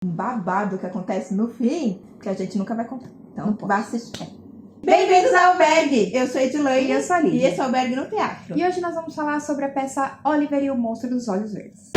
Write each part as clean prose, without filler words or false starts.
um babado que acontece no fim que a gente nunca vai contar. Então, vá assistir. Bem-vindos ao Albergue! Eu sou Edilane E eu sou a Lívia. E esse é o Albergue no Teatro. E hoje nós vamos falar sobre a peça Oliver e o Monstro dos Olhos Verdes.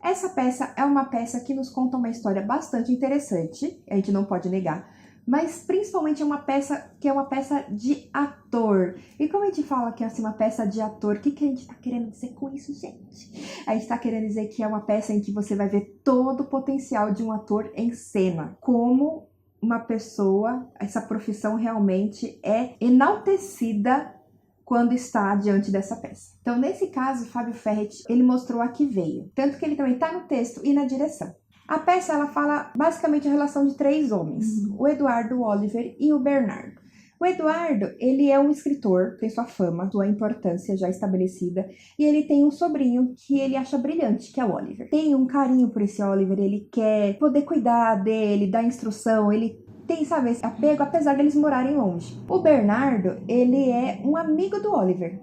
Essa peça é uma peça que nos conta uma história bastante interessante, a gente não pode negar, mas principalmente é uma peça que é uma peça de ator. E como a gente fala que é assim, uma peça de ator, o que a gente está querendo dizer com isso, gente? A gente está querendo dizer que é uma peça em que você vai ver todo o potencial de um ator em cena, como uma pessoa, essa profissão realmente é enaltecida quando está diante dessa peça. Então, nesse caso, Fábio Ferretti, ele mostrou a que veio. Tanto que ele também está no texto e na direção. A peça, ela fala basicamente a relação de três homens. O Eduardo, o Oliver e o Bernardo. O Eduardo, ele é um escritor, tem sua fama, sua importância já estabelecida, e ele tem um sobrinho que ele acha brilhante, que é o Oliver. Tem um carinho por esse Oliver, ele quer poder cuidar dele, dar instrução, ele tem, sabe, esse apego, apesar deles morarem longe. O Bernardo, ele é um amigo do Oliver.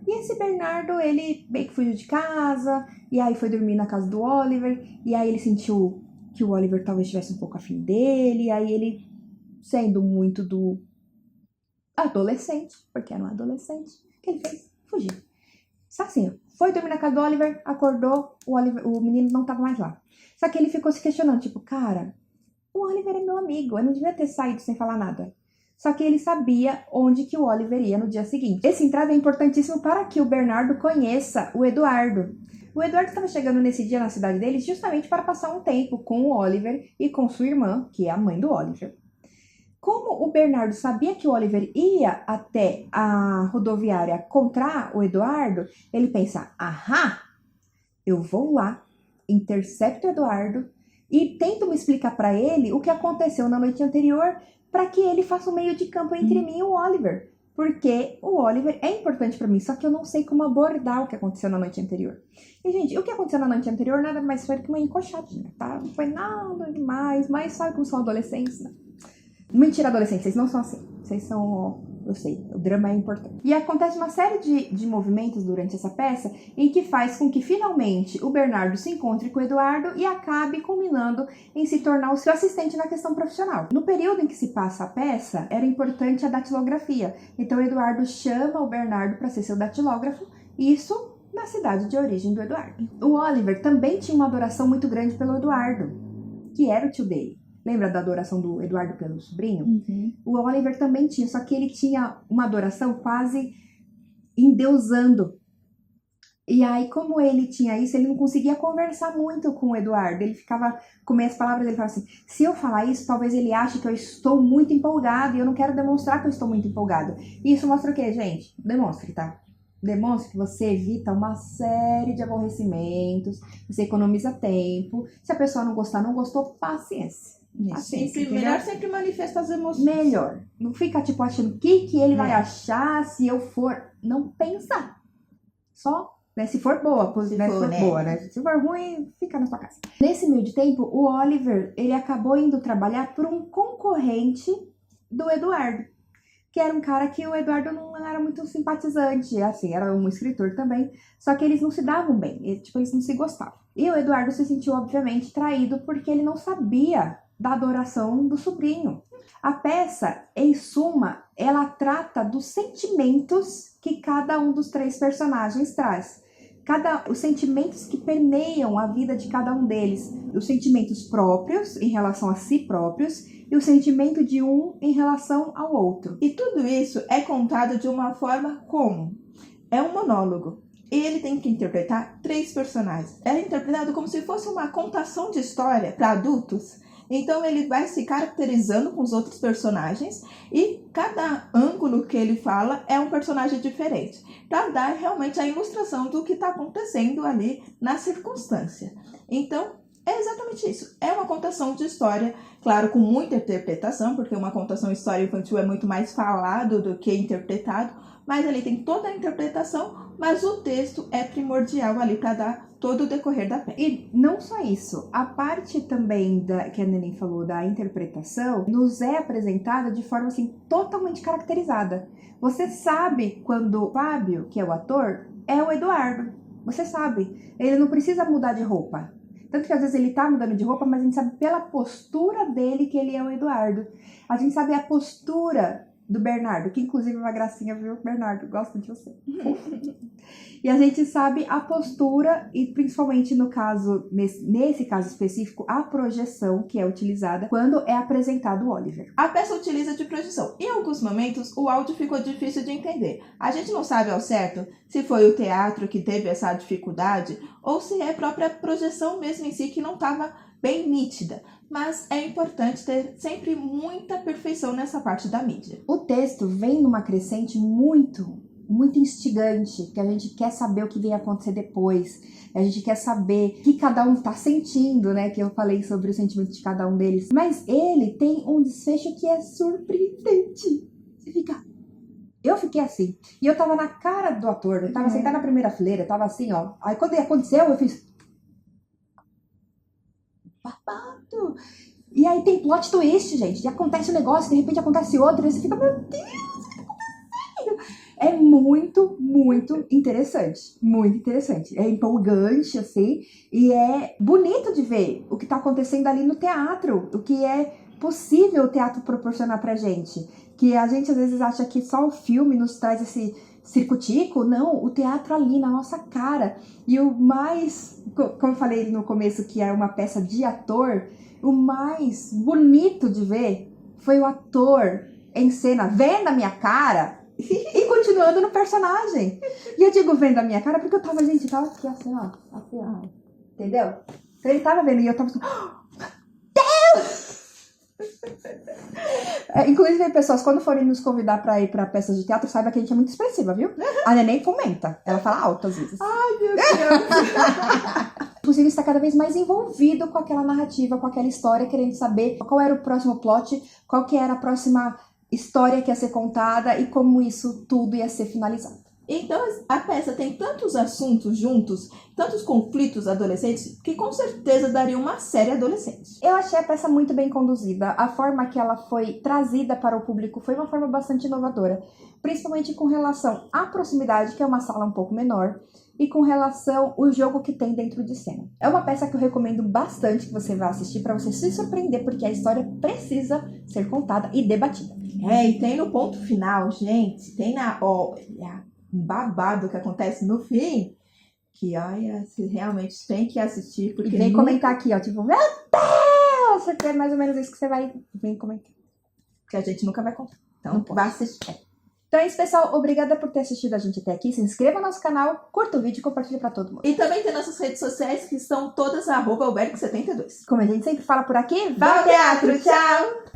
E esse Bernardo, ele meio que fugiu de casa, e aí foi dormir na casa do Oliver, e aí ele sentiu que o Oliver talvez tivesse um pouco afim dele, e aí ele, sendo muito do adolescente, porque era um adolescente, o que ele fez? Fugiu. Só assim, foi dormir na casa do Oliver, acordou, o menino não tava mais lá. Só que ele ficou se questionando, tipo, cara, o Oliver é meu amigo, eu não devia ter saído sem falar nada. Só que ele sabia onde que o Oliver ia no dia seguinte. Esse entrave é importantíssimo para que o Bernardo conheça o Eduardo. O Eduardo estava chegando nesse dia na cidade deles justamente para passar um tempo com o Oliver e com sua irmã, que é a mãe do Oliver. Como o Bernardo sabia que o Oliver ia até a rodoviária encontrar o Eduardo, ele pensa, ahá, eu vou lá, intercepto o Eduardo e tento me explicar para ele o que aconteceu na noite anterior para que ele faça um meio de campo entre mim e o Oliver. Porque o Oliver é importante para mim, só que eu não sei como abordar o que aconteceu na noite anterior. E, gente, o que aconteceu na noite anterior nada mais foi do que uma encoxadinha, tá? Não foi nada demais, mas sabe como são adolescentes, né? Mentira, adolescentes, vocês não são assim. Vocês são... Eu sei, o drama é importante. E acontece uma série de movimentos durante essa peça em que faz com que finalmente o Bernardo se encontre com o Eduardo e acabe culminando em se tornar o seu assistente na questão profissional. No período em que se passa a peça, era importante a datilografia. Então o Eduardo chama o Bernardo para ser seu datilógrafo, isso na cidade de origem do Eduardo. O Oliver também tinha uma adoração muito grande pelo Eduardo, que era o tio dele. Lembra da adoração do Eduardo pelo sobrinho? Uhum. O Oliver também tinha, só que ele tinha uma adoração quase endeusando. E aí, como ele tinha isso, ele não conseguia conversar muito com o Eduardo. Ele ficava, com as palavras, ele falava assim, se eu falar isso, talvez ele ache que eu estou muito empolgado e eu não quero demonstrar que eu estou muito empolgado. E isso mostra o quê, gente? Demonstre, tá? Demonstre que você evita uma série de aborrecimentos, você economiza tempo. Se a pessoa não gostar, não gostou, paciência. Assim, melhor sempre manifesta as emoções. Melhor. Não fica, tipo, achando o que ele vai achar se eu for... Não pensa. Só, né? Se for boa, se for boa, né? Se for ruim, fica na sua casa. Nesse meio de tempo, o Oliver, ele acabou indo trabalhar por um concorrente do Eduardo. Que era um cara que o Eduardo não era muito simpatizante, assim, era um escritor também. Só que eles não se davam bem, eles não se gostavam. E o Eduardo se sentiu, obviamente, traído porque ele não sabia da adoração do sobrinho. A peça, em suma, ela trata dos sentimentos que cada um dos três personagens traz. Os sentimentos que permeiam a vida de cada um deles. Os sentimentos próprios em relação a si próprios e o sentimento de um em relação ao outro. E tudo isso é contado de uma forma como? É um monólogo. Ele tem que interpretar três personagens. É interpretado como se fosse uma contação de história para adultos. Então ele vai se caracterizando com os outros personagens e cada ângulo que ele fala é um personagem diferente, para dar realmente a ilustração do que está acontecendo ali na circunstância. Então é exatamente isso, é uma contação de história, claro, com muita interpretação, porque uma contação de história infantil é muito mais falado do que interpretado, mas ele tem toda a interpretação, mas o texto é primordial ali para dar todo o decorrer da peça. E não só isso, a parte também que a Neném falou da interpretação nos é apresentada de forma assim totalmente caracterizada. Você sabe quando o Fábio, que é o ator, é o Eduardo. Você sabe, ele não precisa mudar de roupa. Tanto que às vezes ele tá mudando de roupa, mas a gente sabe pela postura dele que ele é o Eduardo. A gente sabe a postura do Bernardo, que inclusive é uma gracinha, viu, Bernardo? Gosto de você. E a gente sabe a postura e principalmente no caso, nesse caso específico, a projeção que é utilizada quando é apresentado o Oliver. A peça utiliza de projeção. Em alguns momentos, o áudio ficou difícil de entender. A gente não sabe ao certo se foi o teatro que teve essa dificuldade ou se é a própria projeção mesmo em si que não estava bem nítida. Mas é importante ter sempre muita perfeição nessa parte da mídia. O texto vem numa crescente muito instigante, que a gente quer saber o que vem acontecer depois, a gente quer saber o que cada um tá sentindo, né, que eu falei sobre o sentimento de cada um deles, mas ele tem um desfecho que é surpreendente. Você fica... Eu fiquei assim, e eu tava na cara do ator, eu tava sentada na primeira fileira, eu tava assim, ó, aí quando aconteceu, eu fiz... babado! E aí tem plot twist, gente, e acontece um negócio, de repente acontece outro, e você fica, meu Deus, o que tá acontecendo? É muito interessante, muito interessante. É empolgante, assim, e é bonito de ver o que tá acontecendo ali no teatro, o que é possível o teatro proporcionar pra gente. Que a gente às vezes acha que só o filme nos traz esse circo-tico, não, o teatro ali na nossa cara. E o mais, como eu falei no começo, que é uma peça de ator, o mais bonito de ver foi o ator em cena vendo a minha cara e continuando no personagem. E eu digo vendo a minha cara porque eu tava, gente, tava aqui assim, ó, entendeu? Então ele tava vendo e eu tava assim, Deus! Inclusive, pessoas, quando forem nos convidar pra ir pra peças de teatro, saiba que a gente é muito expressiva, viu? A neném comenta, ela fala alto às vezes. Ai, meu Deus! Inclusive, está cada vez mais envolvido com aquela narrativa, com aquela história, querendo saber qual era o próximo plot, qual que era a próxima história que ia ser contada e como isso tudo ia ser finalizado. Então a peça tem tantos assuntos juntos, tantos conflitos adolescentes, que com certeza daria uma série adolescente. Eu achei a peça muito bem conduzida. A forma que ela foi trazida para o público foi uma forma bastante inovadora, principalmente com relação à proximidade, que é uma sala um pouco menor, e com relação ao jogo que tem dentro de cena. É uma peça que eu recomendo bastante que você vá assistir para você se surpreender, porque a história precisa ser contada e debatida. E tem no ponto final, gente, tem um babado que acontece no fim, que olha, você realmente tem que assistir. Porque e vem comentar aqui, ó, tipo, meu Deus! Você é mais ou menos isso que você vai vir comentar. Que a gente nunca vai contar. Então, vá assistir. Então é isso, pessoal. Obrigada por ter assistido a gente até aqui. Se inscreva no nosso canal, curta o vídeo e compartilhe pra todo mundo. E também tem nossas redes sociais, que estão todas @alberg72. Como a gente sempre fala por aqui, vá ao teatro! Tchau!